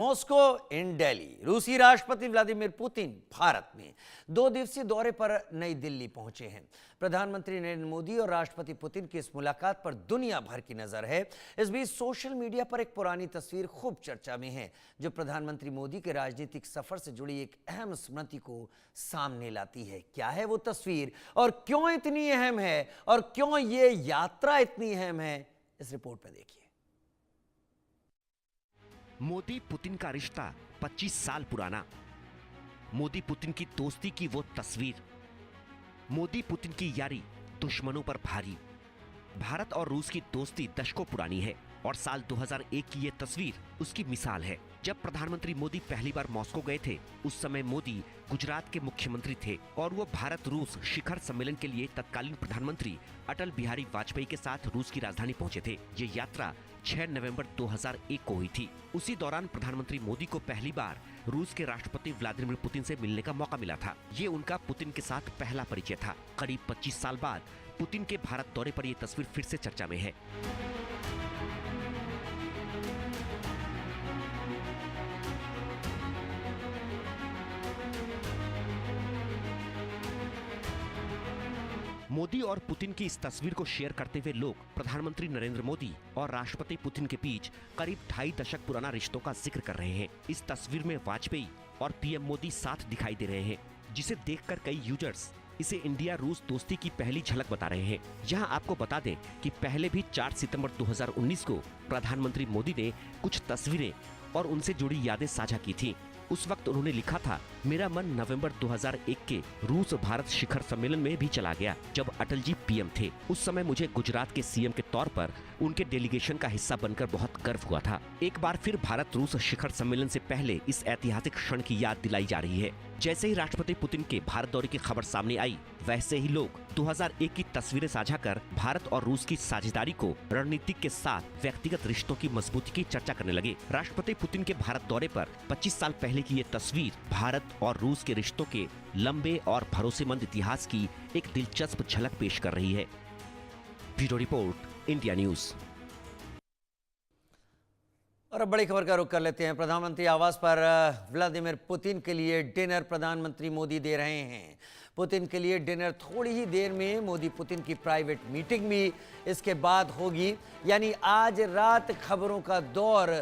Moscow इन दिल्ली। रूसी राष्ट्रपति Vladimir Putin Bharat में 2 दिवसीय दौरे पर नई दिल्ली पहुंचे हैं। प्रधानमंत्री नरेंद्र मोदी और राष्ट्रपति पुतिन की इस मुलाकात पर दुनिया भर की नजर है। इस बीच सोशल मीडिया पर एक पुरानी तस्वीर खूब चर्चा में है, जो प्रधानमंत्री मोदी के राजनीतिक सफर से जुड़ी एक अहम स्मृति को सामने लाती है। क्या है वो तस्वीर और क्यों इतनी अहम है और क्यों ये यात्रा इतनी अहम है, इस रिपोर्ट में देखिए। मोदी पुतिन का रिश्ता 25 साल पुराना। मोदी पुतिन की दोस्ती की वो तस्वीर। मोदी पुतिन की यारी दुश्मनों पर भारी। भारत और रूस की दोस्ती दशकों पुरानी है और साल 2001 की ये तस्वीर उसकी मिसाल है। जब प्रधानमंत्री मोदी पहली बार मॉस्को गए थे, उस समय मोदी गुजरात के मुख्यमंत्री थे और वो भारत रूस शिखर सम्मेलन के लिए तत्कालीन प्रधानमंत्री अटल बिहारी वाजपेयी के साथ रूस की राजधानी पहुंचे थे। ये यात्रा 6 नवंबर 2001 को हुई थी। उसी दौरान प्रधानमंत्री मोदी को पहली बार रूस के राष्ट्रपति व्लादिमीर पुतिन से मिलने का मौका मिला था। ये उनका पुतिन के साथ पहला परिचय था। करीब 25 साल बाद पुतिन के भारत दौरे पर ये तस्वीर फिर से चर्चा में है। मोदी और पुतिन की इस तस्वीर को शेयर करते हुए लोग प्रधानमंत्री नरेंद्र मोदी और राष्ट्रपति पुतिन के बीच करीब 2.5 दशक पुराना रिश्तों का जिक्र कर रहे हैं। इस तस्वीर में वाजपेयी और पीएम मोदी साथ दिखाई दे रहे हैं, जिसे देखकर कई यूजर्स इसे इंडिया रूस दोस्ती की पहली झलक बता रहे हैं। यहाँ आपको बता दें कि पहले भी 4 सितंबर 2019 को प्रधानमंत्री मोदी ने कुछ तस्वीरें और उनसे जुड़ी यादें साझा की थी। उस वक्त उन्होंने लिखा था, मेरा मन नवंबर 2001 के रूस भारत शिखर सम्मेलन में भी चला गया, जब अटल जी पीएम थे। उस समय मुझे गुजरात के सीएम के तौर पर उनके डेलीगेशन का हिस्सा बनकर बहुत गर्व हुआ था। एक बार फिर भारत रूस शिखर सम्मेलन से पहले इस ऐतिहासिक क्षण की याद दिलाई जा रही है। जैसे ही राष्ट्रपति पुतिन के भारत दौरे की खबर सामने आई, वैसे ही लोग 2001 की तस्वीरें साझा कर भारत और रूस की साझेदारी को रणनीतिक के साथ व्यक्तिगत रिश्तों की मजबूती की चर्चा करने लगे। राष्ट्रपति पुतिन के भारत दौरे पर 25 साल पहले की ये तस्वीर भारत और रूस के रिश्तों के लंबे और भरोसेमंद इतिहास की एक दिलचस्प झलक पेश कर रही है। Bureau report, India news. और अब बड़ी खबर का रुख कर लेते हैं। प्रधानमंत्री आवास पर व्लादिमीर पुतिन के लिए डिनर प्रधानमंत्री मोदी दे रहे हैं। पुतिन के लिए डिनर थोड़ी ही देर में मोदी पुतिन की प्राइवेट मीटिंग भी इसके बाद होगी। यानी आज रात खबरों का दौर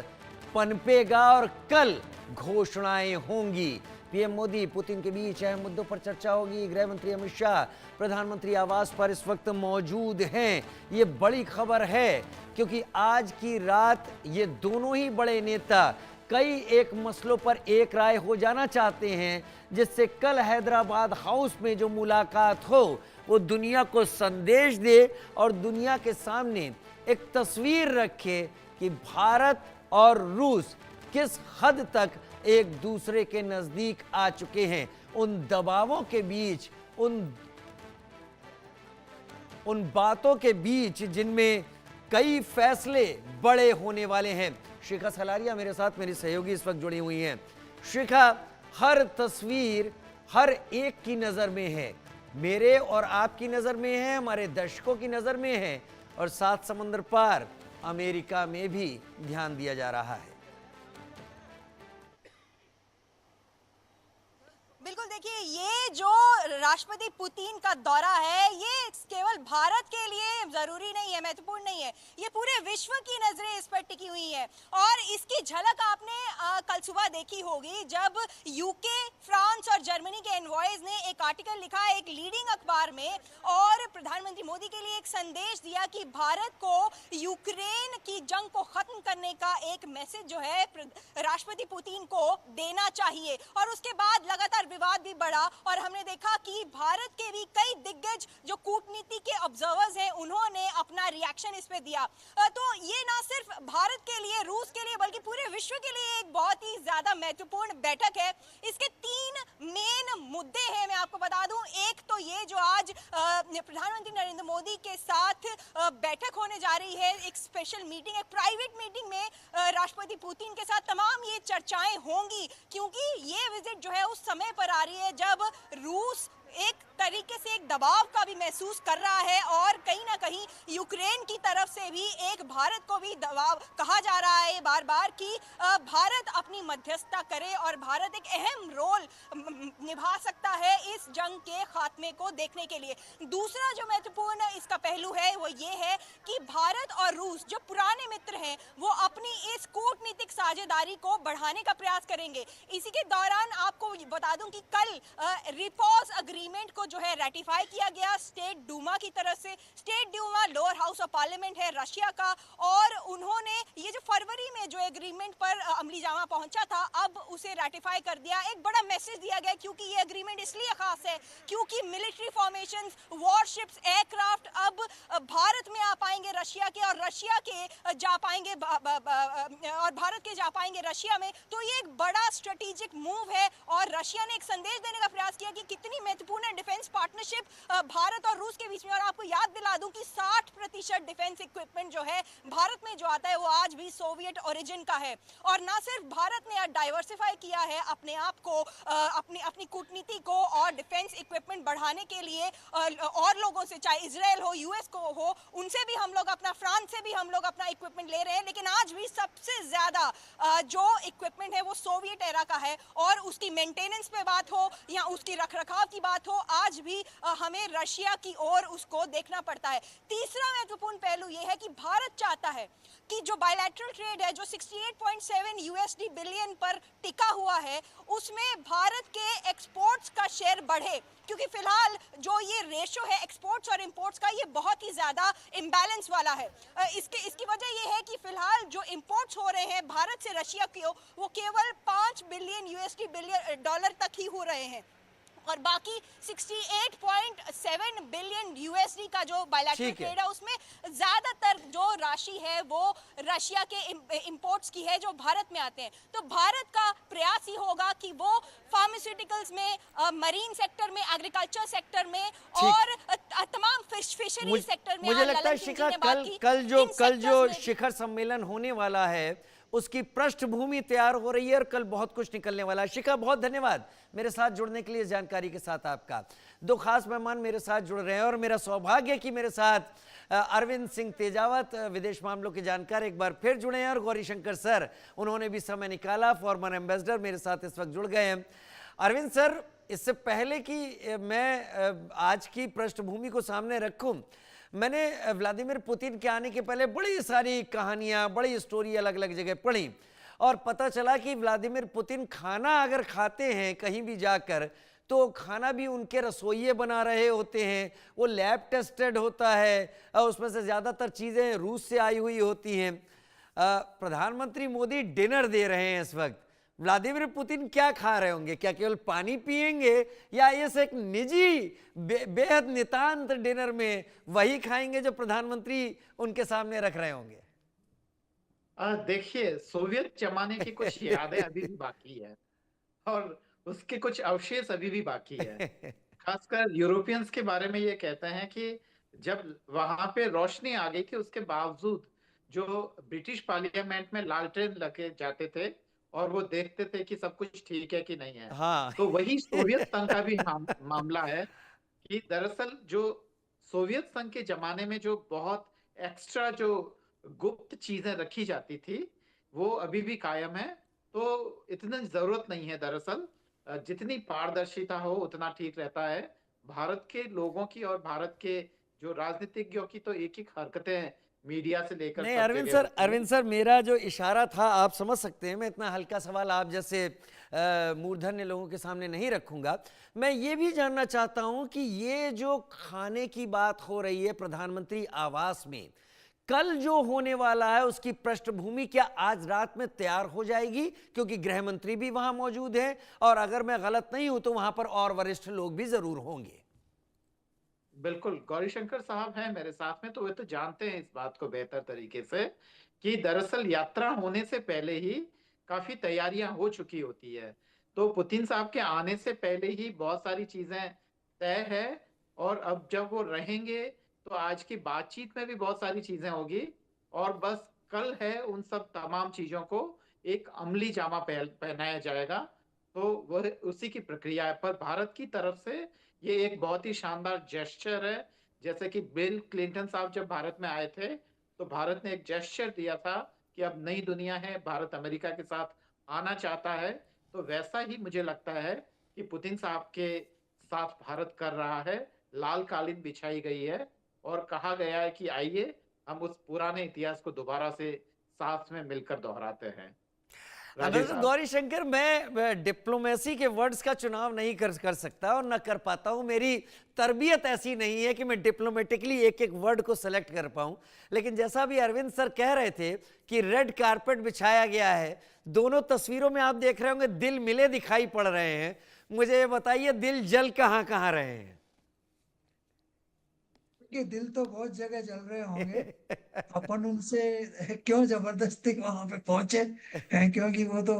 पनपेगा और कल घोषणाएं होंगी। पीएम मोदी पुतिन के बीच अहम मुद्दों पर चर्चा होगी। गृह मंत्री अमित शाह प्रधानमंत्री आवास पर इस वक्त मौजूद हैं। ये बड़ी खबर है क्योंकि आज की रात ये दोनों ही बड़े नेता कई एक मसलों पर एक राय हो जाना चाहते हैं, जिससे कल हैदराबाद हाउस में जो मुलाकात हो वो दुनिया को संदेश दे और दुनिया के सामने एक तस्वीर रखे कि भारत और रूस किस हद तक एक दूसरे के नजदीक आ चुके हैं। उन दबावों के बीच, उन बातों के बीच जिनमें कई फैसले बड़े होने वाले हैं। शिखा सलारिया मेरे साथ, मेरी सहयोगी इस वक्त जुड़ी हुई हैं। शिखा, हर तस्वीर हर एक की नजर में है, मेरे और आपकी नजर में है, हमारे दर्शकों की नजर में है और 7 समंदर पार अमेरिका में भी ध्यान दिया जा रहा है। बिल्कुल, देखिए ये जो राष्ट्रपति पुतिन का दौरा है, ये केवल भारत के लिए जरूरी नहीं है, महत्वपूर्ण नहीं है, ये पूरे विश्व की नजरें इस पर टिकी हुई हैं। और इसकी झलक आपने कल सुबह देखी होगी, जब यूके, फ्रांस और जर्मनी के एनवॉयज ने एक आर्टिकल लिखा एक लीडिंग अखबार में और प्रधानमंत्री मोदी के लिए एक संदेश दिया कि भारत को यूक्रेन की जंग को खत्म करने का एक मैसेज जो है राष्ट्रपति पुतिन को देना चाहिए। और उसके बाद लगातार विवाद भी बढ़ा और हमने देखा कि भारत के भी कई दिग्गज जो कूटनीति के ऑब्जर्वर्स हैं, उन्होंने अपना रिएक्शन इस पे दिया। तो ये ना सिर्फ भारत के लिए, रूस के लिए, बल्कि पूरे विश्व के लिए एक बहुत ही ज्यादा महत्वपूर्ण बैठक है। इसके 3 मेन मुद्दे हैं, मैं आपको बता दूं। एक तो ये जो आज प्रधानमंत्री नरेंद्र मोदी के साथ बैठक होने जा रही है, एक स्पेशल मीटिंग, एक प्राइवेट मीटिंग में राष्ट्रपति पुतिन के साथ तमाम ये चर्चाएं होंगी, क्योंकि ये विजिट जो है उस समय पर आ रही है जब रूस एक तरीके से एक दबाव का भी महसूस कर रहा है और कहीं ना कहीं यूक्रेन की तरफ से भी एक भारत को भी दबाव कहा जा रहा है बार बार कि भारत अपनी मध्यस्थता करे और भारत एक अहम रोल निभा सकता है इस जंग के खात्मे को देखने के लिए। दूसरा जो महत्वपूर्ण इसका पहलू है वो ये है कि भारत और रूस जो पुराने मित्र हैं वो अपनी इस कूटनीतिक साझेदारी को बढ़ाने का प्रयास करेंगे। इसी के दौरान आपको बता दूं कि कल रिपॉज अग्रीमेंट को जो है रेटिफाई किया गया स्टेट डूमा की तरफ से। State Duma lower house of parliament है रशिया का और उन्होंने ये जो फरवरी में जो एग्रीमेंट पर अमली जामा पहुंचा था अब उसे रेटिफाई कर दिया। एक बड़ा मैसेज दिया गया क्योंकि ये एग्रीमेंट इसलिए खास है क्योंकि मिलिट्री फॉर्मेशंस, वॉरशिप्स, एयरक्राफ्ट अब भारत में आ पाएंगे रशिया के और रशिया के जा पाएंगे और भारत के जा पाएंगे रशिया में। तो ये एक बड़ा स्ट्रेटेजिक मूव है और रशिया ने एक संदेश देने का प्रयास किया कि कितनी महत्वपूर्ण है डिफेंस पार्टनरशिप भारत और रूस के बीच में। और आपको याद दिला दूं कि 60% डिफेंस इक्विपमेंट जो है भारत में जो आता है वो आज भी सोवियत ओरिजिन का है। और ना सिर्फ भारत ने डाइवर्सिफाई किया है अपने आप को, अपनी कूटनीति को और डिफेंस इक्विपमेंट बढ़ाने के लिए और लोगों से, चाहे इजराइल हो, यूएस को हो, उनसे भी हम लोग अपना, फ्रांस से भी हम लोग अपना इक्विपमेंट ले रहे हैं। लेकिन आज भी सबसे ज्यादा जो इक्विपमेंट है वो सोवियत एरा का है और उसकी मेंटेनेंस पे बात हो या उसकी रखरखाव की बात हो आज भी हमें रशिया की ओर उसको देखना पड़ता है। तीसरा महत्वपूर्ण पहलू यह है कि भारत चाहता है कि जो बायलैटरल ट्रेड है जो 68.7 यूएसडी बिलियन पर टिका हुआ है उसमें भारत के एक्सपोर्ट्स का शेयर बढ़े, क्योंकि फिलहाल जो ये रेशो है एक्सपोर्ट्स और इंपोर्ट्स का ये बहुत ही ज्यादा इम्बैलेंस वाला है। इसकी वजह ये है कि फिलहाल जो इंपोर्ट्स हो रहे हैं भारत से रशिया की वो केवल 5 बिलियन यूएसडी डॉलर तक ही हो रहे हैं और बाकी 68.7 बिलियन यूएसडी का जो बायलैटरल ट्रेड है उसमें ज्यादातर जो राशि है वो रशिया के इंपोर्ट्स की है जो भारत में आते हैं। तो भारत का प्रयास ही होगा कि वो फार्मास्यूटिकल्स में, मरीन सेक्टर में, एग्रीकल्चर सेक्टर में और तमाम फिशरी सेक्टर में, मुझे लगता है शिखा कल जो शिखर सम्मेलन होने वाला है उसकी पृष्ठभूमि तैयार हो रही है और कल बहुत कुछ निकलने वाला है। शिखा, बहुत धन्यवाद मेरे साथ जुड़ने के लिए, जानकारी के साथ आपका। दो खास मेहमान मेरे साथ जुड़ रहे हैं और मेरा सौभाग्य कि मेरे साथ अरविंद सिंह तेजावत, विदेश मामलों के जानकार, एक बार फिर जुड़े हैं और गौरीशंकर सर, उन्होंने भी समय निकाला, फॉर्मर एम्बेसडर, मेरे साथ इस वक्त जुड़ गए हैं। अरविंद सर, इससे पहले कि मैं आज की पृष्ठभूमि को सामने रखूं, मैंने व्लादिमीर पुतिन के आने के पहले बड़ी सारी कहानियां, बड़ी स्टोरी अलग अलग जगह पढ़ी और पता चला कि व्लादिमीर पुतिन खाना अगर खाते हैं कहीं भी जाकर तो खाना भी उनके रसोइये बना रहे होते हैं, वो लैब टेस्टेड होता है और उसमें से ज़्यादातर चीज़ें रूस से आई हुई होती हैं। प्रधानमंत्री मोदी डिनर दे रहे हैं इस वक्त, व्लादिमीर पुतिन क्या खा रहे होंगे? क्या केवल पानी पिएंगे या इस एक निजी बेहद नितांत डिनर में वही खाएंगे जो प्रधानमंत्री उनके सामने रख रहे होंगे? देखिए, सोवियत जमाने की कुछ यादें अभी भी बाकी है और उसके कुछ अवशेष अभी भी बाकी है। खासकर यूरोपियंस के बारे में ये कहते हैं कि जब वहां पे रोशनी आ गई थी उसके बावजूद जो ब्रिटिश पार्लियामेंट में लालटेन लगे जाते थे और वो देखते थे कि सब कुछ ठीक है कि नहीं है। हाँ। तो वही सोवियत संघ का भी मामला है कि दरअसल जो सोवियत संघ के जमाने में जो बहुत एक्स्ट्रा जो गुप्त चीजें रखी जाती थी वो अभी भी कायम है। तो इतनी जरूरत नहीं है दरअसल, जितनी पारदर्शिता हो उतना ठीक रहता है। भारत के लोगों की और भारत के जो राजनीतिज्ञों की तो एक ही हरकतें मीडिया से लेकर नहीं, सब अरविंद सर, मेरा जो इशारा था आप समझ सकते हैं, मैं इतना हल्का सवाल आप जैसे मूर्धन्य लोगों के सामने नहीं रखूंगा। मैं ये भी जानना चाहता हूं कि ये जो खाने की बात हो रही है प्रधानमंत्री आवास में, कल जो होने वाला है उसकी पृष्ठभूमि क्या आज रात में तैयार हो जाएगी? क्योंकि गृह मंत्री भी वहां मौजूद है और अगर मैं गलत नहीं हूं तो वहां पर और वरिष्ठ लोग भी जरूर होंगे। बिल्कुल, गौरीशंकर साहब हैं मेरे साथ में, तो वे तो जानते हैं इस बात को बेहतर तरीके से कि दरअसल यात्रा होने से पहले ही काफी तैयारियां हो चुकी होती है। तो पुतिन साहब के आने से पहले ही बहुत सारी चीजें तय है और अब जब वो रहेंगे तो आज की बातचीत में भी बहुत सारी चीजें होगी और बस कल है उन सब तमाम चीजों को एक अमली जामा पहनाया जाएगा। तो वह उसी की प्रक्रिया है, पर भारत की तरफ से ये एक बहुत ही शानदार जेस्चर है। जैसे कि बिल क्लिंटन साहब जब भारत में आए थे, तो भारत ने एक जेस्चर दिया था कि अब नई दुनिया है, भारत अमेरिका के साथ आना चाहता है। तो वैसा ही मुझे लगता है कि पुतिन साहब के साथ भारत कर रहा है। लाल कालीन बिछाई गई है और कहा गया है कि आइए हम उस पुराने इतिहास को दोबारा से साथ में मिलकर दोहराते हैं। राजीव वैसे साहब। गौरी शंकर, मैं डिप्लोमेसी के वर्ड्स का चुनाव नहीं कर कर सकता और ना कर पाता हूं। मेरी तरबियत ऐसी नहीं है कि मैं डिप्लोमेटिकली एक एक वर्ड को सेलेक्ट कर पाऊं। लेकिन जैसा भी अरविंद सर कह रहे थे कि रेड कारपेट बिछाया गया है, दोनों तस्वीरों में आप देख रहे होंगे दिल मिले दिखाई पड़ रहे हैं। मुझे ये बताइए, दिल जल कहां कहां रहे हैं? के दिल तो बहुत जगह जल रहे होंगे। अपन उनसे क्यों जबरदस्ती वहां पे पहुंचे हैं, क्योंकि वो तो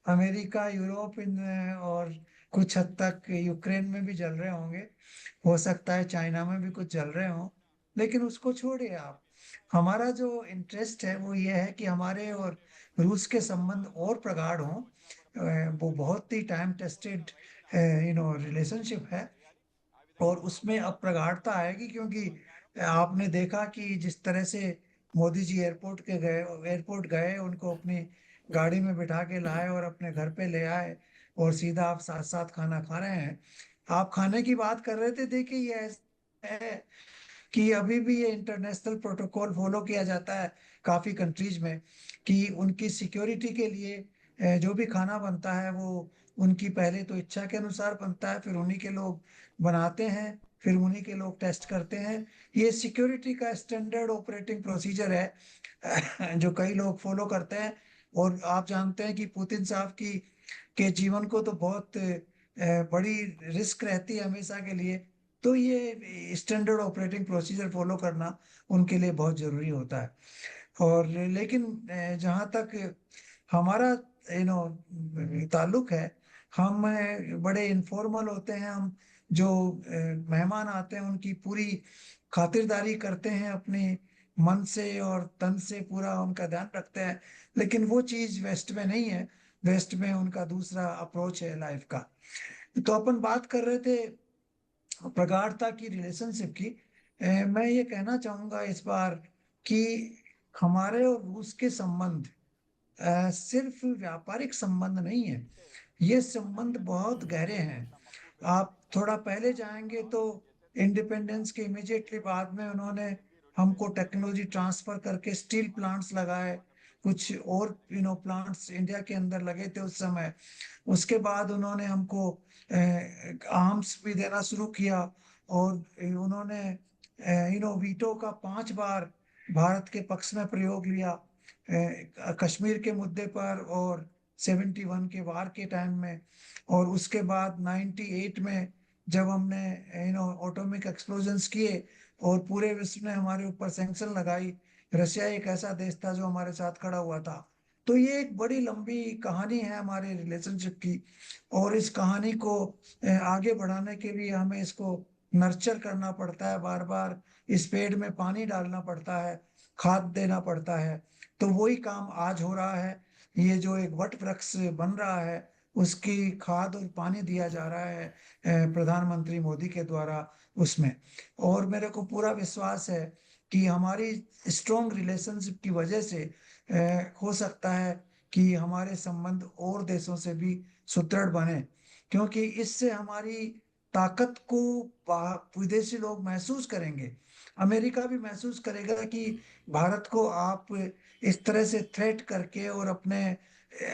अमेरिका, यूरोप इन और कुछ हद तक यूक्रेन में भी जल रहे होंगे। हो सकता है चाइना में भी कुछ जल रहे हों। लेकिन उसको छोड़िए आप। हमारा जो इंटरेस्ट है वो ये है कि हमारे और रूस के संबंध और प्रगाढ़ हों। वो बहुत ही टाइम टेस्टेड रिलेशनशिप है और उसमें अब प्रगाढ़ता आएगी, क्योंकि आपने देखा कि जिस तरह से मोदी जी एयरपोर्ट गए, उनको अपनी गाड़ी में बिठा के लाए और अपने घर पे ले आए और सीधा आप साथ साथ खाना खा रहे हैं। आप खाने की बात कर रहे थे, देखिए ये ऐसा है कि अभी भी ये इंटरनेशनल प्रोटोकॉल फॉलो किया जाता है काफी कंट्रीज में, कि उनकी सिक्योरिटी के लिए जो भी खाना बनता है वो उनकी पहले तो इच्छा के अनुसार बनता है, फिर उन्हीं के लोग बनाते हैं, फिर उन्हीं के लोग टेस्ट करते हैं। ये सिक्योरिटी का स्टैंडर्ड ऑपरेटिंग प्रोसीजर है जो कई लोग फॉलो करते हैं। और आप जानते हैं कि पुतिन साहब की के जीवन को तो बहुत बड़ी रिस्क रहती है हमेशा के लिए। तो ये स्टैंडर्ड ऑपरेटिंग प्रोसीजर फॉलो करना उनके लिए बहुत जरूरी होता है। और लेकिन जहाँ तक हमारा ताल्लुक है, हम बड़े इनफॉर्मल होते हैं। हम जो मेहमान आते हैं उनकी पूरी खातिरदारी करते हैं, अपने मन से और तन से पूरा उनका ध्यान रखते हैं। लेकिन वो चीज वेस्ट में नहीं है। वेस्ट में उनका दूसरा अप्रोच है लाइफ का। तो अपन बात कर रहे थे प्रगाढ़ता की, रिलेशनशिप की। मैं ये कहना चाहूंगा इस बार कि हमारे और रूस के संबंध सिर्फ व्यापारिक संबंध नहीं है। ये संबंध बहुत गहरे हैं। आप थोड़ा पहले जाएंगे तो इंडिपेंडेंस के इमीडिएटली बाद में उन्होंने हमको टेक्नोलॉजी ट्रांसफर करके स्टील प्लांट्स लगाए। कुछ और प्लांट्स इंडिया के अंदर लगे थे उस समय। उसके बाद उन्होंने हमको आर्म्स भी देना शुरू किया। और उन्होंने वीटो का 5 बार भारत के पक्ष में प्रयोग लिया, कश्मीर के मुद्दे पर और 71 के वार के टाइम में। और उसके बाद 98 में जब हमने एटॉमिक एक्सप्लोजन्स किए और पूरे विश्व ने हमारे ऊपर सैंक्शन लगाई, रशिया एक ऐसा देश था जो हमारे साथ खड़ा हुआ था। तो ये एक बड़ी लंबी कहानी है हमारे रिलेशनशिप की। और इस कहानी को आगे बढ़ाने के लिए हमें इसको नर्चर करना पड़ता है, बार बार इस पेड़ में पानी डालना पड़ता है, खाद देना पड़ता है। तो वही काम आज हो रहा है। ये जो एक वट वृक्ष बन रहा है उसकी खाद और पानी दिया जा रहा है प्रधानमंत्री मोदी के द्वारा उसमें। और मेरे को पूरा विश्वास है कि हमारी स्ट्रॉन्ग रिलेशनशिप की वजह से हो सकता है कि हमारे संबंध और देशों से भी सुदृढ़ बने, क्योंकि इससे हमारी ताकत को विदेशी लोग महसूस करेंगे। अमेरिका भी महसूस करेगा कि भारत को आप इस तरह से थ्रेट करके और अपने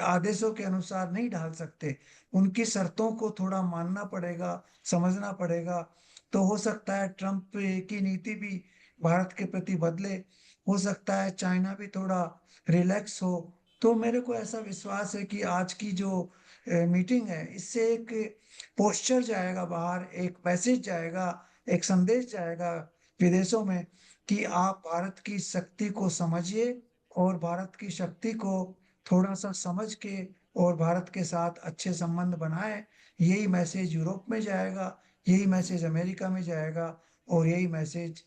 आदेशों के अनुसार नहीं ढाल सकते। उनकी शर्तों को थोड़ा मानना पड़ेगा, समझना पड़ेगा। तो हो सकता है ट्रम्प की नीति भी भारत के प्रति बदले, हो सकता है चाइना भी थोड़ा रिलैक्स हो। तो मेरे को ऐसा विश्वास है कि आज की जो मीटिंग है इससे एक पोस्चर जाएगा बाहर, एक मैसेज जाएगा, एक संदेश जाएगा विदेशों में कि आप भारत की शक्ति को समझिए और भारत की शक्ति को थोड़ा सा समझ के और भारत के साथ अच्छे संबंध बनाए। यही मैसेज यूरोप में जाएगा, यही मैसेज अमेरिका में जाएगा और यही मैसेज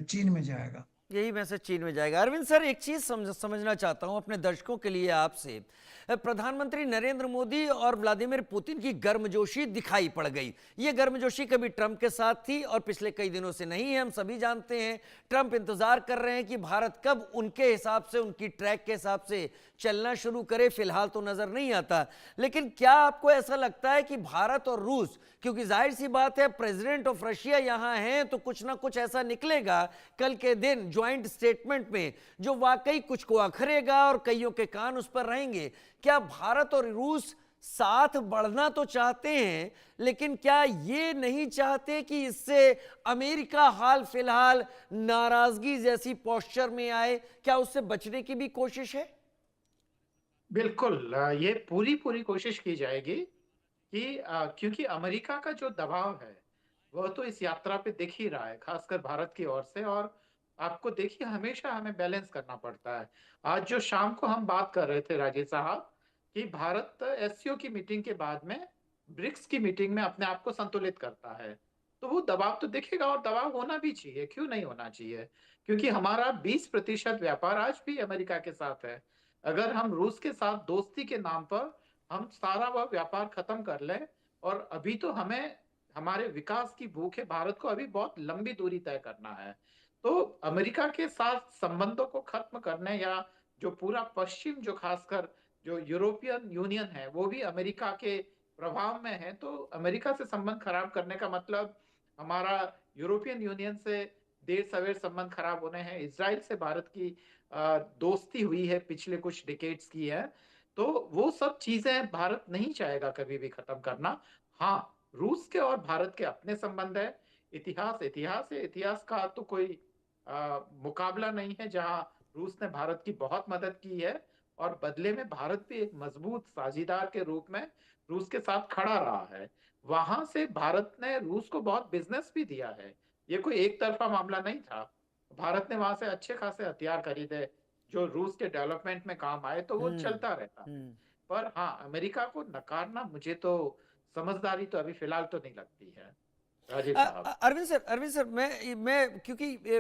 चीन में जाएगा। यही मैसेज चीन में जाएगा। अरविंद सर, एक चीज समझना चाहता हूं अपने दर्शकों के लिए आपसे। प्रधानमंत्री नरेंद्र मोदी और व्लादिमीर पुतिन की गर्मजोशी दिखाई पड़ गई। ये गर्मजोशी कभी ट्रंप के साथ थी और पिछले कई दिनों से नहीं है, हम सभी जानते हैं। ट्रंप इंतजार कर रहे हैं कि भारत कब उनके हिसाब से, उनकी ट्रैक के हिसाब से चलना शुरू करे। फिलहाल तो नजर नहीं आता, लेकिन क्या आपको ऐसा लगता है कि भारत और रूस, क्योंकि जाहिर सी बात है प्रेसिडेंट ऑफ रशिया यहां हैं, तो कुछ ना कुछ ऐसा निकलेगा कल के दिन ज्वाइंट स्टेटमेंट में जो वाकई कुछ को अखरेगा और कईयों के कान उस पर रहेंगे। क्या भारत और रूस साथ बढ़ना तो चाहते हैं, लेकिन क्या ये नहीं चाहते कि इससे अमेरिका हाल फिलहाल नाराजगी जैसी पोस्चर में आए? क्या उससे बचने की भी कोशिश है? बिल्कुल, ये पूरी पूरी कोशिश की जाएगी कि क्योंकि अमेरिका का जो दबाव है वह तो इस यात्रा पे दिख ही रहा है, खासकर भारत की ओर से। और आपको देखिए, हमेशा हमें बैलेंस करना पड़ता है। आज जो शाम को हम बात कर रहे थे राजीव साहब, कि भारत एससीओ की मीटिंग के बाद में ब्रिक्स की मीटिंग में अपने आप को संतुलित करता है, तो वो दबाव तो दिखेगा, और दबाव होना भी चाहिए। क्यों नहीं होना चाहिए? क्योंकि हमारा 20% व्यापार आज भी अमेरिका के साथ है। अगर हम रूस के साथ दोस्ती के नाम पर हम सारा वह व्यापार खत्म कर लें, और अभी तो हमें, हमारे विकास की भूख है, भारत को अभी बहुत लंबी दूरी तय करना है। तो अमेरिका के साथ संबंधों को खत्म करने, या जो पूरा पश्चिम, जो खासकर जो यूरोपियन यूनियन है वो भी अमेरिका के प्रभाव में है, तो अमेरिका से संबंध खराब करने का मतलब हमारा यूरोपियन यूनियन से देर सवेर संबंध खराब होने हैं। इजराइल से भारत की दोस्ती हुई है, पिछले कुछ डिकेड्स की है, तो वो सब चीजें भारत नहीं चाहेगा कभी भी खत्म करना। हाँ, रूस के और भारत के अपने संबंध है। इतिहास इतिहास है, इतिहास का तो कोई मुकाबला नहीं है, जहां रूस ने भारत की बहुत मदद की है, और बदले में भारत भी एक मजबूत साझीदार के रूप में रूस के साथ खड़ा रहा है। वहां से भारत ने रूस को बहुत बिजनेस भी दिया है। ये कोई एक तरफा मामला नहीं था। भारत ने वहां से अच्छे खासे हथियार खरीदे जो रूस के डेवलपमेंट में काम आए, तो वो चलता रहता है। हम्म। पर हाँ, अमेरिका को नकारना मुझे तो समझदारी तो अभी फिलहाल तो नहीं लगती है राजीव साहब। अरविंद सर, मैं क्योंकि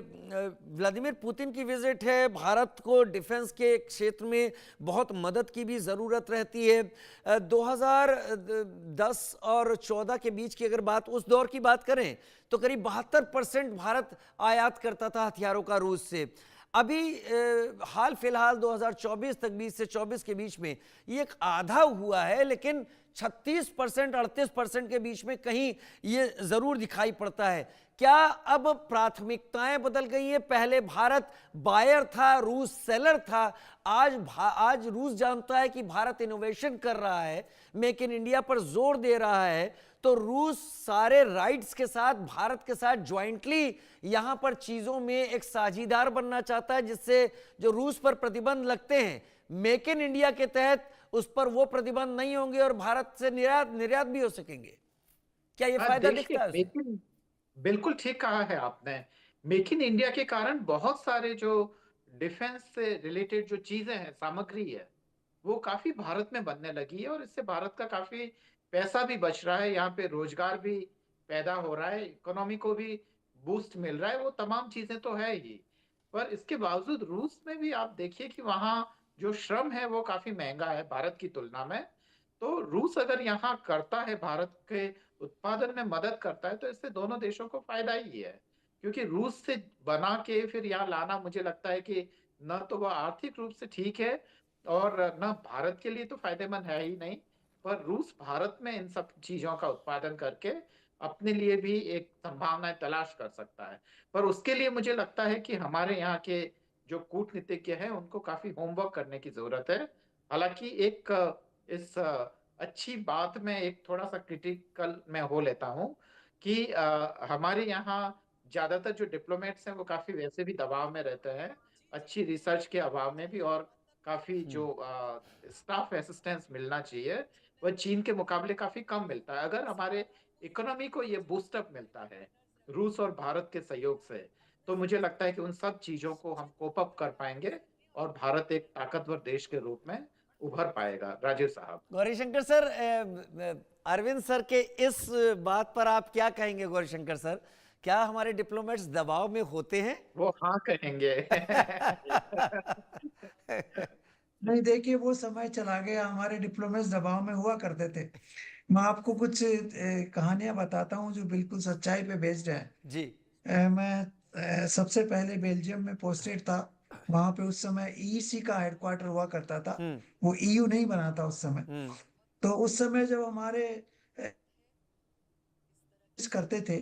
व्लादिमीर पुतिन की विजिट है, भारत को डिफेंस के क्षेत्र में बहुत मदद की भी ज़रूरत रहती है। 2010 और 14 के बीच की अगर बात, उस दौर की बात करें तो करीब 72% भारत आयात करता था हथियारों का रूस से। अभी हाल फिलहाल 2024 तक, 20 से 24 के बीच में ये एक आधा हुआ है, लेकिन 36% 38% के बीच में कहीं ये जरूर दिखाई पड़ता है। क्या अब प्राथमिकताएं बदल गई हैं? पहले भारत बायर था, रूस सेलर था। आज रूस जानता है कि भारत इनोवेशन कर रहा है, मेक इन इंडिया पर जोर दे रहा है, तो रूस सारे राइट्स के साथ भारत के साथ ज्वाइंटली यहां पर चीजों में एक साझीदार बनना चाहता है, जिससे जो रूस पर प्रतिबंध लगते हैं मेक इन इंडिया के तहत उस पर वो प्रतिबंध नहीं होंगे और भारत से निर्यात भी हो सकेंगे। क्या ये फायदा दिखता है उसे? बिल्कुल ठीक कहा है आपने। मेक इन इंडिया के कारण बहुत सारे जो डिफेंस से रिलेटेड जो चीजें हैं, सामग्री है, वो काफी भारत में बनने लगी है, और इससे भारत का काफी पैसा भी बच रहा है। यहाँ पे रोजगार भी पैदा हो रहा है, इकोनॉमी को भी बूस्ट मिल रहा है। वो तमाम चीजें तो है ही, पर इसके बावजूद रूस में भी आप देखिए कि वहाँ जो श्रम है वो काफी महंगा है भारत की तुलना में। तो रूस अगर यहाँ करता है, भारत के उत्पादन में मदद करता है, तो इससे दोनों देशों को फायदा ही है। क्योंकि रूस से बना के फिर यहाँ लाना, मुझे लगता है कि न तो वह आर्थिक रूप से ठीक है, और न भारत के लिए तो फायदेमंद है ही नहीं। पर रूस भारत में इन सब चीजों का उत्पादन करके अपने लिए भी एक संभावनाएं तलाश कर सकता है। पर उसके लिए मुझे लगता है कि हमारे यहाँ के जो कूटनीतिज्ञ हैं उनको काफी होमवर्क करने की जरूरत है। हालांकि एक इस अच्छी बात में एक थोड़ा सा क्रिटिकल मैं हो लेता हूँ कि हमारे यहाँ ज्यादातर जो डिप्लोमेट्स हैं वो काफी वैसे भी दबाव में रहते हैं, अच्छी रिसर्च के अभाव में भी, और काफी जो स्टाफ असिस्टेंस मिलना चाहिए वह चीन के मुकाबले काफी कम मिलता है। अगर हमारे इकोनॉमी को ये बूस्टअप मिलता है रूस और भारत के सहयोग से, तो मुझे लगता है कि उन सब चीजों को हम कोप अप कर पाएंगे, और भारत एक ताकतवर देश के रूप में उभर पाएगा। राजीव साहब। गौरीशंकर सर, अरविंद सर के इस बात पर आप क्या कहेंगे गौरीशंकर सर, क्या हमारे डिप्लोमेट्स दबाव में होते हैं? वो हाँ कहेंगे। नहीं, देखिए वो समय चला गया, हमारे डिप्लोमेट्स दबाव में हुआ करते थे। मैं आपको कुछ कहानियां बताता हूँ जो बिल्कुल सच्चाई पे बेस्ड है। जी। मैं सबसे पहले बेल्जियम में पोस्टेड था। वहां पे उस समय ईईसी का हेडक्वार्टर हुआ करता था। हम्म। वो ईयू नहीं बना था उस समय। हम्म। तो उस समय जब हमारे करते थे,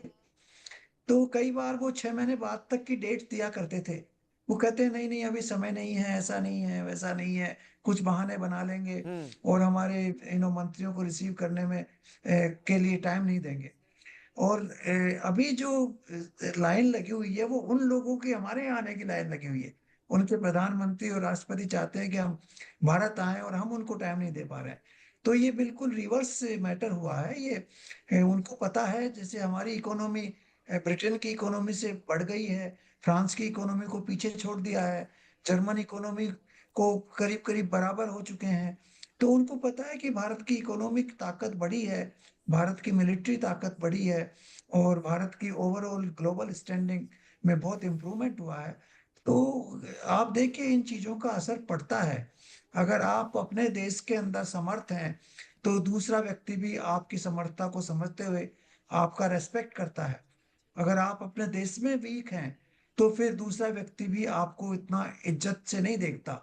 तो कई बार वो 6 महीने बाद तक की डेट दिया करते थे। वो कहते नहीं नहीं अभी समय नहीं है, ऐसा नहीं है, वैसा नहीं है, कुछ बहाने बना लेंगे हम्म। और हमारे मंत्रियों को रिसीव करने में के लिए टाइम नहीं देंगे। और अभी जो लाइन लगी हुई है वो उन लोगों की हमारे यहाँ आने की लाइन लगी हुई है। उनके प्रधानमंत्री और राष्ट्रपति चाहते हैं कि हम भारत आए और हम उनको टाइम नहीं दे पा रहे हैं। तो ये बिल्कुल रिवर्स मैटर हुआ है ये। उनको पता है, जैसे हमारी इकोनॉमी ब्रिटेन की इकोनॉमी से बढ़ गई है, फ्रांस की इकोनॉमी को पीछे छोड़ दिया है, जर्मन इकोनॉमी को करीब करीब बराबर हो चुके हैं। तो उनको पता है कि भारत की इकोनॉमिक ताकत बढ़ी है, भारत की मिलिट्री ताकत बढ़ी है और भारत की ओवरऑल ग्लोबल स्टैंडिंग में बहुत इम्प्रूवमेंट हुआ है। तो आप देखिए इन चीजों का असर पड़ता है। अगर आप अपने देश के अंदर समर्थ हैं तो दूसरा व्यक्ति भी आपकी समर्थता को समझते हुए आपका रेस्पेक्ट करता है। अगर आप अपने देश में वीक हैं तो फिर दूसरा व्यक्ति भी आपको इतना इज्जत से नहीं देखता।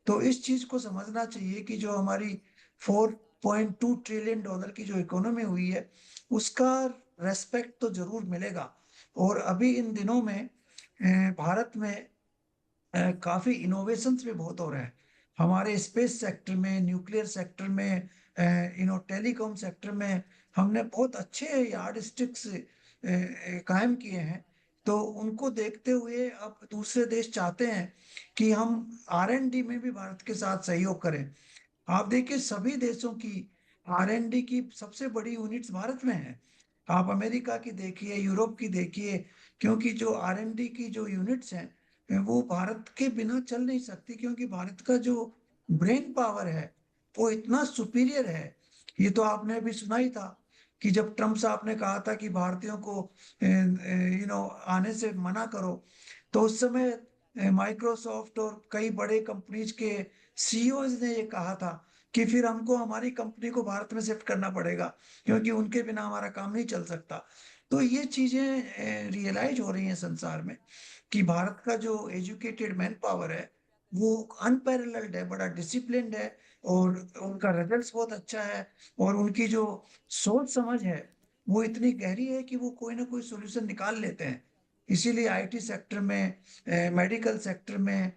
तो इस चीज को समझना चाहिए कि जो हमारी 4.2 ट्रिलियन डॉलर की जो इकोनॉमी हुई है उसका रेस्पेक्ट तो जरूर मिलेगा। और अभी इन दिनों में भारत में काफी इनोवेशंस भी बहुत हो रहे हैं। हमारे स्पेस सेक्टर में, न्यूक्लियर सेक्टर में, टेलीकॉम सेक्टर में हमने बहुत अच्छे यार्ड स्टिक्स कायम किए हैं। तो उनको देखते हुए अब दूसरे देश चाहते हैं कि हम R&D में भी भारत के साथ सहयोग करें। आप देखिए सभी देशों की R&D की सबसे बड़ी यूनिट्स भारत में है। आप अमेरिका की देखिए, यूरोप की देखिए, क्योंकि जो R&D की जो यूनिट्स हैं वो भारत के बिना चल नहीं सकती, क्योंकि भारत का जो ब्रेन पावर है वो इतना सुपीरियर है। ये तो आपने अभी सुना ही था कि जब ट्रम्प साहब ने कहा था कि भारतीयों को आने से मना करो, तो उस समय माइक्रोसॉफ्ट और कई बड़े कंपनीज के सीईओज ने ये कहा था कि फिर हमको हमारी कंपनी को भारत में शिफ्ट करना पड़ेगा, क्योंकि उनके बिना हमारा काम नहीं चल सकता। तो ये चीजें रियलाइज हो रही हैं संसार में कि भारत का जो एजुकेटेड मैन पावर है वो अनपैरेलल्ड है, बड़ा डिसिप्लिन्ड है और उनका रिजल्ट्स बहुत अच्छा है। और उनकी जो सोच समझ है वो इतनी गहरी है कि वो कोई ना कोई सोल्यूशन निकाल लेते हैं। इसीलिए आईटी सेक्टर में, मेडिकल सेक्टर में,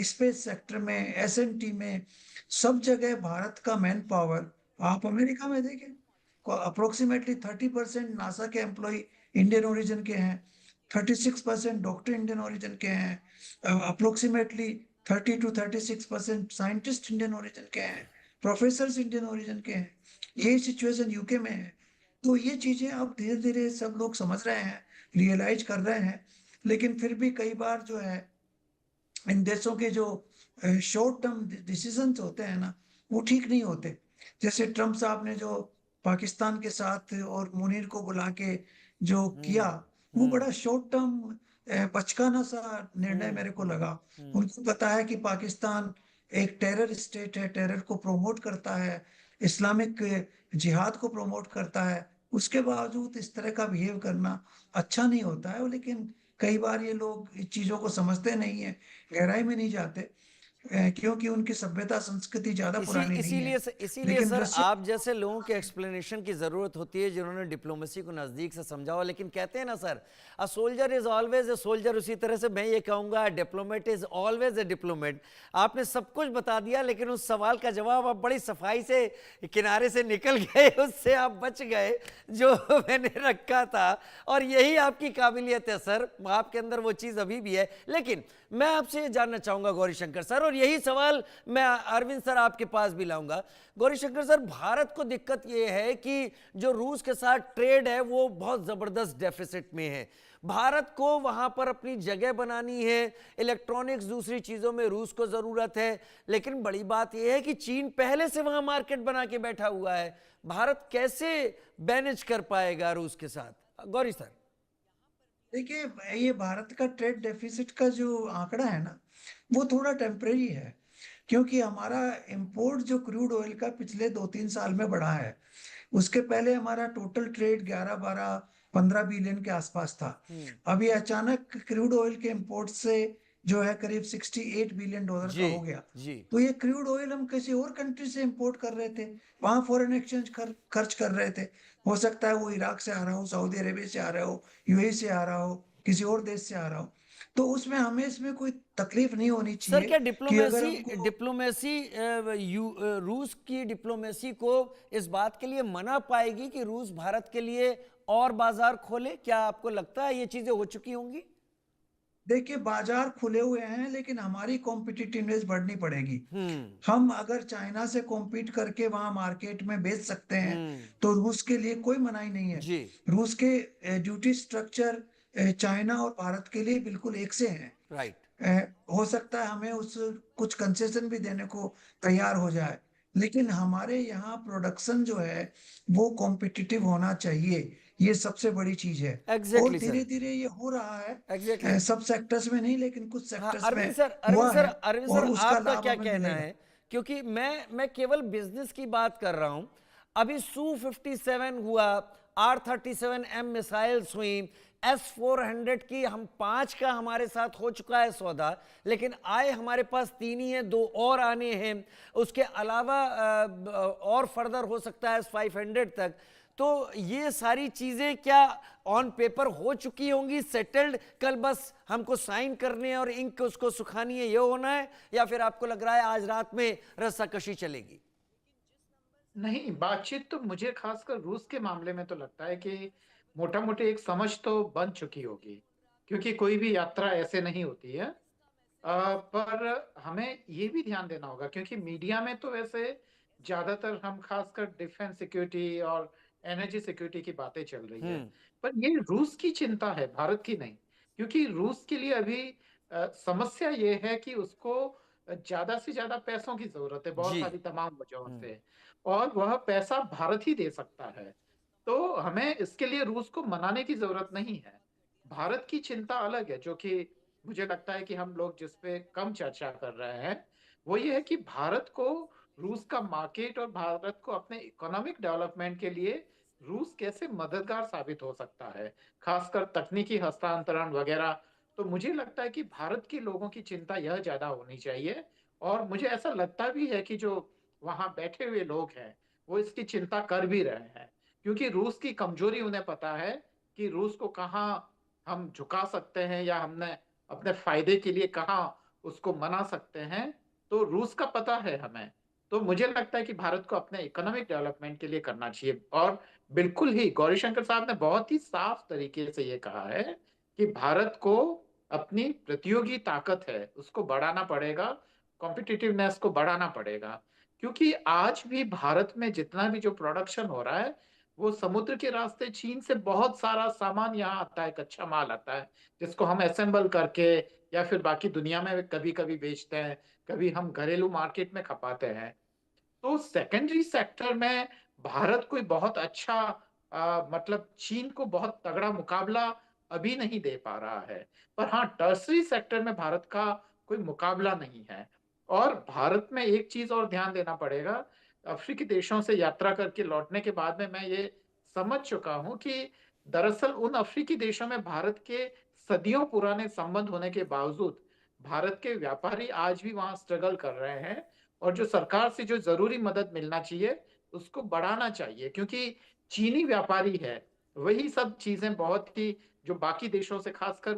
स्पेस सेक्टर में, एसएनटी में, सब जगह भारत का मैन पावर। आप अमेरिका में देखें, अप्रोक्सीमेटली 30% नासा के एम्प्लॉय इंडियन ओरिजिन के हैं, 36% डॉक्टर इंडियन ओरिजिन के हैं, approximately 30 to 36% scientist Indian origin के हैं, प्रोफेसर इंडियन ओरिजिन के हैं। यही सिचुएशन यूके में है। तो ये चीजें अब धीरे धीरे सब लोग समझ रहे हैं, रियलाइज कर रहे हैं। लेकिन फिर भी कई बार जो है इन देशों के जो शॉर्ट टर्म डिसीजंस होते हैं ना वो ठीक नहीं होते। जैसे ट्रम्प साहब ने जो पाकिस्तान के साथ और मुनीर को बुला के जो किया, वो बड़ा शॉर्ट टर्म बचकाना सा निर्णय मेरे को लगा। उनको पता है कि पाकिस्तान एक टेरर स्टेट है, टेरर को प्रमोट करता है, इस्लामिक जिहाद को प्रमोट करता है, उसके बावजूद इस तरह का बिहेव करना अच्छा नहीं होता है। लेकिन कई बार ये लोग इस चीजों को समझते नहीं है, गहराई में नहीं जाते, क्योंकि उनकी सभ्यता संस्कृति ज्यादा पुरानी नहीं है। इसीलिए लेकिन सर रशिया आप जैसे लोगों के एक्सप्लेनेशन की जरूरत होती है जिन्होंने डिप्लोमेसी को नजदीक से समझा हो। लेकिन कहते हैं ना sir, a soldier is always a soldier, उसी तरह से मैं ये कहूंगा diplomat is always a diplomat. आपने सब कुछ बता दिया, लेकिन उस सवाल का जवाब आप बड़ी सफाई से किनारे से निकल गए, उससे आप बच गए जो मैंने रखा था। और यही आपकी काबिलियत है सर, आपके अंदर वो चीज अभी भी है। लेकिन मैं आपसे ये जानना चाहूंगा गौरीशंकर सर, और यही सवाल मैं अरविंद सर आपके पास भी लाऊंगा। गौरीशंकर सर, भारत को दिक्कत ये है कि जो रूस के साथ ट्रेड है वो बहुत जबरदस्त डेफिसिट में है। भारत को वहां पर अपनी जगह बनानी है, इलेक्ट्रॉनिक्स दूसरी चीजों में रूस को जरूरत है। लेकिन बड़ी बात यह है कि चीन पहले से वहां मार्केट बना के बैठा हुआ है। भारत कैसे मैनेज कर पाएगा रूस के साथ? गौरी सर। देखिए, ये भारत का ट्रेड डेफिसिट का जो आंकड़ा है ना, वो थोड़ा टेम्परेरी है, क्योंकि हमारा इंपोर्ट जो क्रूड ऑयल का पिछले 2-3 साल में बढ़ा है। उसके पहले हमारा टोटल ट्रेड 11-12-15 बिलियन के आसपास था। अभी अचानक क्रूड ऑयल के इंपोर्ट से जो है करीब $68 बिलियन का जी हो गया। जी। तो ये क्रूड ऑयल हम किसी और कंट्री से इंपोर्ट कर रहे थे, वहां फॉरेन एक्सचेंज खर्च कर रहे थे। हो सकता है वो इराक से आ रहा हो, सऊदी अरेबिया से आ रहा हो, यूएई से आ रहा हो, किसी और देश से आ रहा हो। तो उसमें हमें इसमें कोई तकलीफ नहीं होनी सर, चाहिए क्या कि अगर डिप्लोमेसी हमको। डिप्लोमेसी रूस की डिप्लोमेसी को इस बात के लिए मना पाएगी कि रूस भारत के लिए और बाजार खोले? क्या आपको लगता है ये चीजें हो चुकी होंगी? देखिए, बाजार खुले हुए हैं, लेकिन हमारी कॉम्पिटिटिवनेस बढ़नी पड़ेगी। हम्म हम अगर चाइना से कॉम्पीट करके वहां मार्केट में बेच सकते हैं, हम्म। तो रूस के लिए कोई मनाही नहीं है। जी। रूस के ड्यूटी स्ट्रक्चर चाइना और भारत के लिए बिल्कुल एक से हैं। राइट। हो सकता है हमें उस कुछ कंसेशन भी देने को तैयार हो जाए, लेकिन हमारे यहाँ प्रोडक्शन जो है वो कॉम्पिटिटिव होना चाहिए। ये सबसे बड़ी चीज है। और एग्जैक्टली धीरे सर। धीरे ये हो रहा है। एग्जैक्टली। सब सेक्टर्स में नहीं, लेकिन कुछ हाँ, सेक्टर्स में अरविंद सर, हुआ है, अरविंद सर, और उसका आपका लाभ क्या हमें कहना मिलेगा। है? क्योंकि मैं केवल बिजनेस की बात कर रहा हूं। अभी Su-57 हुआ, R-37M मिसाइल्स हुई, S-400 की हम 5 का हमारे साथ हो चुका है सौदा, लेकिन आए हमारे पास 3 ही है, 2 और आने हैं। उसके अलावा और फर्दर हो सकता है S-500 तक। तो ये सारी चीजें क्या ऑन पेपर हो चुकी होंगी, सेटल्ड, कल बस हमको साइन करने और इंक उसको सुखानी है, ये होना है? या फिर आपको लग रहा है आज रात में रस्साकशी चलेगी? नहीं, बातचीत तो मुझे खासकर रूस के मामले में तो लगता है कि मोटा मोटी एक समझ तो बन चुकी होगी, क्योंकि कोई भी यात्रा ऐसे नहीं होती है। पर हमें ये भी ध्यान देना होगा, क्योंकि मीडिया में तो वैसे ज्यादातर हम खासकर डिफेंस सिक्योरिटी और एनर्जी सिक्योरिटी की बातें चल रही है, हम्म। पर ये रूस की चिंता है, भारत की नहीं। क्योंकि रूस के लिए अभी समस्या ये है कि उसको ज्यादा से ज्यादा पैसों की जरूरत है, बहुत जी। सारी तमाम वजहों से, और वह पैसा भारत ही दे सकता है। तो हमें इसके लिए रूस को मनाने की जरूरत नहीं है। भारत की चिंता अलग है, जो कि मुझे लगता है कि हम लोग जिस पे कम चर्चा कर रहे हैं, वो ये है कि भारत को रूस का मार्केट और भारत को अपने इकोनॉमिक डेवलपमेंट के लिए रूस कैसे मददगार साबित हो सकता है, खासकर तकनीकी हस्तांतरण वगैरह। तो मुझे लगता है कि भारत के लोगों की चिंता यह ज्यादा होनी चाहिए। और मुझे ऐसा लगता भी है कि जो वहां बैठे हुए लोग हैं वो इसकी चिंता कर भी रहे हैं, क्योंकि रूस की कमजोरी उन्हें पता है कि रूस को कहाँ हम झुका सकते हैं, या हमने अपने फायदे के लिए कहाँ उसको मना सकते हैं। तो रूस का पता है हमें। तो मुझे लगता है कि भारत को अपने इकोनॉमिक डेवलपमेंट के लिए करना चाहिए। और बिल्कुल ही गौरीशंकर साहब ने बहुत ही साफ तरीके से ये कहा है कि भारत को अपनी प्रतियोगी ताकत है उसको बढ़ाना पड़ेगा, कॉम्पिटिटिवनेस को बढ़ाना पड़ेगा। क्योंकि आज भी भारत में जितना भी जो प्रोडक्शन हो रहा है, वो समुद्र के रास्ते चीन से बहुत सारा सामान यहाँ आता है, कच्चा माल आता है, जिसको हम असेंबल करके या फिर बाकी दुनिया में कभी कभी बेचते हैं, कभी हम घरेलू मार्केट में खपाते हैं। तो सेकेंडरी सेक्टर में भारत कोई बहुत अच्छा मतलब चीन को बहुत तगड़ा मुकाबला अभी नहीं दे पा रहा है। पर हाँ, टर्सरी सेक्टर में भारत का कोई मुकाबला नहीं है। और भारत में एक चीज और ध्यान देना पड़ेगा, अफ्रीकी देशों से यात्रा करके लौटने के बाद में मैं ये समझ चुका हूं कि दरअसल उन अफ्रीकी देशों में भारत के सदियों पुराने संबंध होने के बावजूद भारत के व्यापारी आज भी वहां स्ट्रगल कर रहे हैं। और जो सरकार से जो जरूरी मदद मिलना चाहिए उसको बढ़ाना चाहिए, क्योंकि चीनी व्यापारी है वही सब चीजें बहुत ही, जो बाकी देशों से खासकर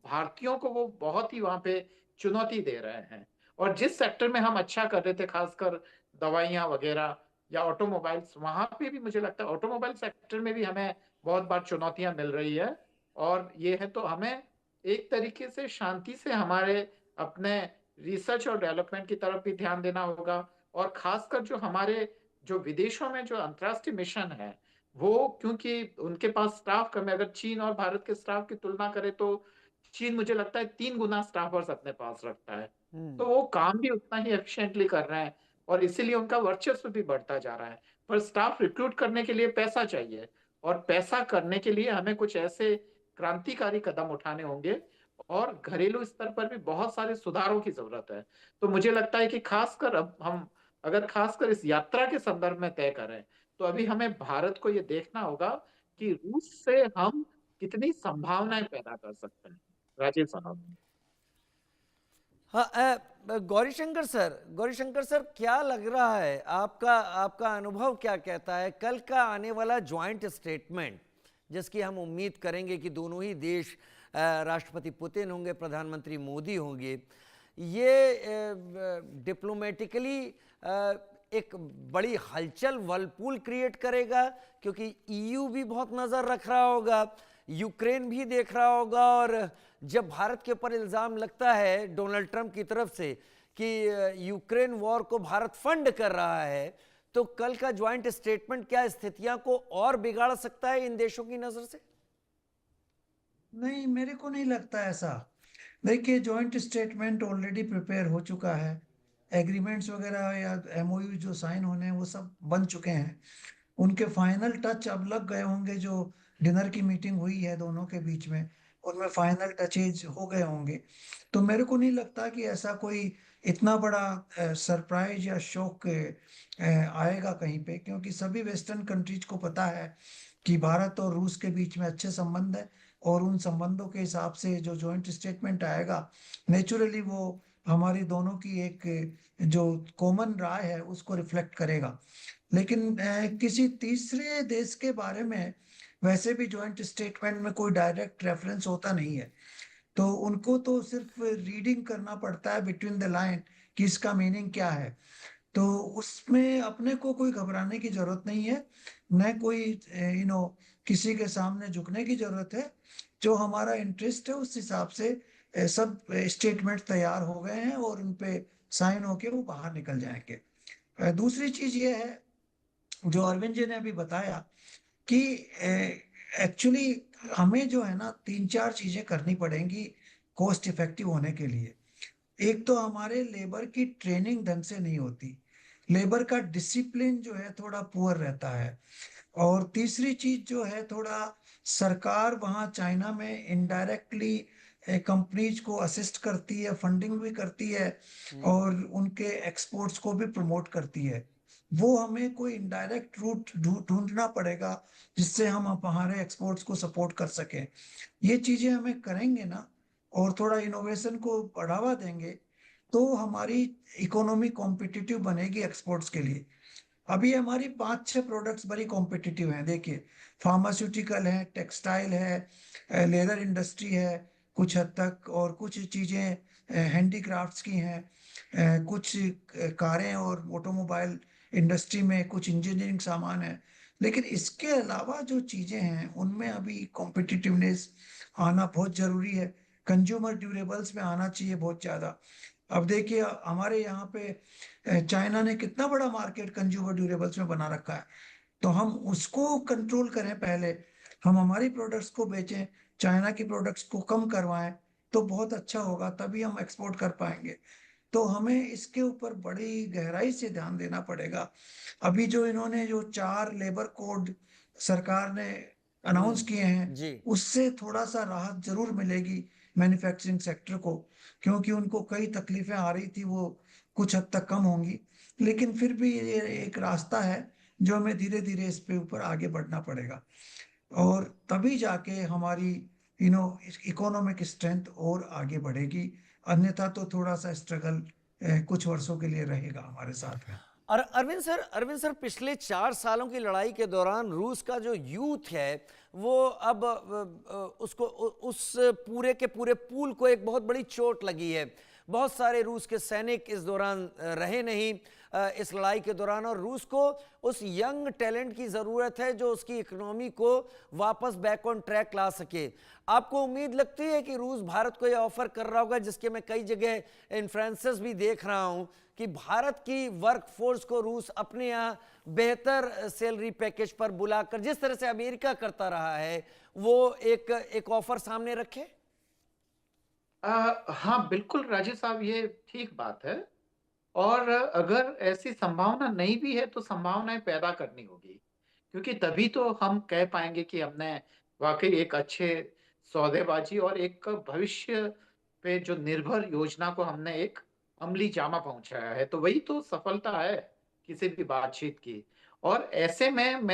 भारतीयों को वो बहुत ही वहां पे चुनौती दे रहे हैं। और जिस सेक्टर में हम अच्छा कर रहे थे, खासकर दवाइयां वगैरह या ऑटोमोबाइल्स, वहां पे भी मुझे लगता है ऑटोमोबाइल सेक्टर में भी हमें बहुत बार चुनौतियां मिल रही है। और ये है, तो हमें एक तरीके से शांति से हमारे अपने रिसर्च और डेवलपमेंट की तरफ भी ध्यान देना होगा। और खासकर जो हमारे जो विदेशों में जो अंतर्राष्ट्रीय मिशन है, वो क्योंकि उनके पास स्टाफ कम है, अगर चीन और भारत के स्टाफ की तुलना करें तो चीन मुझे लगता है 3 गुना स्टाफर्स अपने पास रखता है। तो वो काम भी उतना ही एफिशिएंटली कर रहे हैं, और इसीलिए उनका वर्चस्व भी बढ़ता जा रहा है। पर स्टाफ रिक्रूट करने के लिए पैसा चाहिए, और पैसा करने के लिए हमें कुछ ऐसे क्रांतिकारी कदम उठाने होंगे और घरेलू स्तर पर भी बहुत सारे सुधारों की जरूरत है। तो मुझे लगता है कि खासकर अब हम अगर खासकर इस यात्रा के संदर्भ में तय करें, तो अभी हमें भारत को ये देखना होगा कि रूस से हम कितनी संभावनाएं पैदा कर सकते हैं। राजीव साहब। हाँ, गौरीशंकर सर, क्या लग रहा है आपका आपका अनुभव क्या कहता है कि कल का आने वाला ज्वाइंट स्टेटमेंट, जिसकी हम उम्मीद करेंगे कि दोनों ही देश, राष्ट्रपति पुतिन होंगे, प्रधानमंत्री मोदी होंगे, ये डिप्लोमेटिकली एक बड़ी हलचल वर्लपूल क्रिएट करेगा, क्योंकि ईयू भी बहुत नज़र रख रहा होगा, यूक्रेन भी देख रहा होगा, और जब भारत के ऊपर इल्ज़ाम लगता है डोनाल्ड ट्रंप की तरफ से कि यूक्रेन वॉर को भारत फंड कर रहा है, तो कल का ज्वाइंट स्टेटमेंट क्या स्थितियां को और बिगाड़ सकता है इन देशों की नज़र से? नहीं, मेरे को नहीं लगता ऐसा। देखिए, जॉइंट स्टेटमेंट ऑलरेडी प्रिपेयर हो चुका है। एग्रीमेंट्स वगैरह या एमओयू जो साइन होने हैं वो सब बन चुके हैं। उनके फाइनल टच अब लग गए होंगे। जो डिनर की मीटिंग हुई है दोनों के बीच में, उनमें फाइनल टचेज हो गए होंगे। तो मेरे को नहीं लगता कि ऐसा कोई इतना बड़ा सरप्राइज या शॉक आएगा कहीं पे, क्योंकि सभी वेस्टर्न कंट्रीज को पता है कि भारत और रूस के बीच में अच्छे संबंध है, और उन संबंधों के हिसाब से जो जॉइंट स्टेटमेंट आएगा, नेचुरली वो हमारी दोनों की एक जो कॉमन राय है उसको रिफ्लेक्ट करेगा। लेकिन किसी तीसरे देश के बारे में वैसे भी जॉइंट स्टेटमेंट में कोई डायरेक्ट रेफरेंस होता नहीं है। तो उनको तो सिर्फ रीडिंग करना पड़ता है बिटवीन द लाइन कि इसका मीनिंग क्या है। तो उसमें अपने को कोई घबराने की जरूरत नहीं है, न कोई किसी के सामने झुकने की जरूरत है। जो हमारा इंटरेस्ट है उस हिसाब से सब स्टेटमेंट तैयार हो गए हैं और उन पे साइन होके वो बाहर निकल जाएंगे। दूसरी चीज ये है जो अरविंद जी ने अभी बताया कि एक्चुअली हमें जो है ना तीन चार चीजें करनी पड़ेंगी कॉस्ट इफेक्टिव होने के लिए। एक तो हमारे लेबर की ट्रेनिंग ढंग से नहीं होती, लेबर का डिसिप्लिन जो है थोड़ा पुअर रहता है। और तीसरी चीज जो है, थोड़ा सरकार वहाँ चाइना में इनडायरेक्टली कंपनीज को असिस्ट करती है, फंडिंग भी करती है, और उनके एक्सपोर्ट्स को भी प्रमोट करती है। वो हमें कोई इनडायरेक्ट रूट ढूंढना पड़ेगा जिससे हम हमारे एक्सपोर्ट्स को सपोर्ट कर सकें। ये चीजें हमें करेंगे ना, और थोड़ा इनोवेशन को बढ़ावा देंगे, तो हमारी इकोनॉमी कॉम्पिटिटिव बनेगी एक्सपोर्ट्स के लिए। अभी हमारी 5-6 प्रोडक्ट्स बड़ी कॉम्पिटिटिव हैं। देखिए, फार्मास्यूटिकल है, टेक्सटाइल है, लेदर इंडस्ट्री है कुछ हद तक, और कुछ चीज़ें हैंडीक्राफ्ट्स की हैं, कुछ कारें और ऑटोमोबाइल इंडस्ट्री में कुछ इंजीनियरिंग सामान है। लेकिन इसके अलावा जो चीज़ें हैं उनमें अभी कॉम्पिटिटिवनेस आना बहुत ज़रूरी है। कंज्यूमर ड्यूरेबल्स में आना चाहिए बहुत ज़्यादा। अब देखिए, हमारे यहाँ पे चाइना ने कितना बड़ा मार्केट कंज्यूमर ड्यूरेबल्स में बना रखा है। तो हम उसको कंट्रोल करें पहले, हम हमारी प्रोडक्ट्स को बेचें, चाइना की प्रोडक्ट्स को कम करवाएं, तो बहुत अच्छा होगा, तभी हम एक्सपोर्ट कर पाएंगे। तो हमें इसके ऊपर बड़ी गहराई से ध्यान देना पड़ेगा। अभी जो इन्होंने जो 4 लेबर कोड सरकार ने अनाउंस किए हैं, जी। उससे थोड़ा सा राहत जरूर मिलेगी मैन्युफैक्चरिंग सेक्टर को, क्योंकि उनको कई तकलीफें आ रही थी, वो कुछ हद तक कम होंगी। लेकिन फिर भी ये एक रास्ता है जो हमें धीरे धीरे इस पे ऊपर आगे बढ़ना पड़ेगा, और तभी जाके हमारी इकोनॉमिक स्ट्रेंथ और आगे बढ़ेगी। अन्यथा तो थोड़ा सा स्ट्रगल कुछ वर्षों के लिए रहेगा हमारे साथ में। और अरविंद सर, पिछले 4 सालों की लड़ाई के दौरान रूस का जो यूथ है वो अब उसको उस पूरे के पूरे पूल को एक बहुत बड़ी चोट लगी है। बहुत सारे रूस के सैनिक इस दौरान रहे नहीं इस लड़ाई के दौरान, और रूस को उस यंग टैलेंट की ज़रूरत है जो उसकी इकोनॉमी को वापस बैक ऑन ट्रैक ला सके। आपको उम्मीद लगती है कि रूस भारत को यह ऑफर कर रहा होगा, जिसके मैं कई जगह इन्फ्लुएंसेस भी देख रहा हूं, कि भारत की वर्क फोर्स को रूस अपने यहाँ बेहतर सैलरी पैकेज पर बुलाकर, जिस तरह से अमेरिका करता रहा है, वो एक ऑफर सामने रखे? हाँ बिल्कुल राजीव साहब, ये ठीक बात है। और अगर ऐसी संभावना नहीं भी है तो संभावनाएं पैदा करनी होगी, क्योंकि तभी तो हम कह पाएंगे कि हमने वाकई एक अच्छे सौदेबाजी और एक भविष्य पे जो निर्भर योजना को हमने एक अमली जामा पहुंचाया है। तो वही तो सफलता है किसी भी बातचीत की। और ऐसे में मैं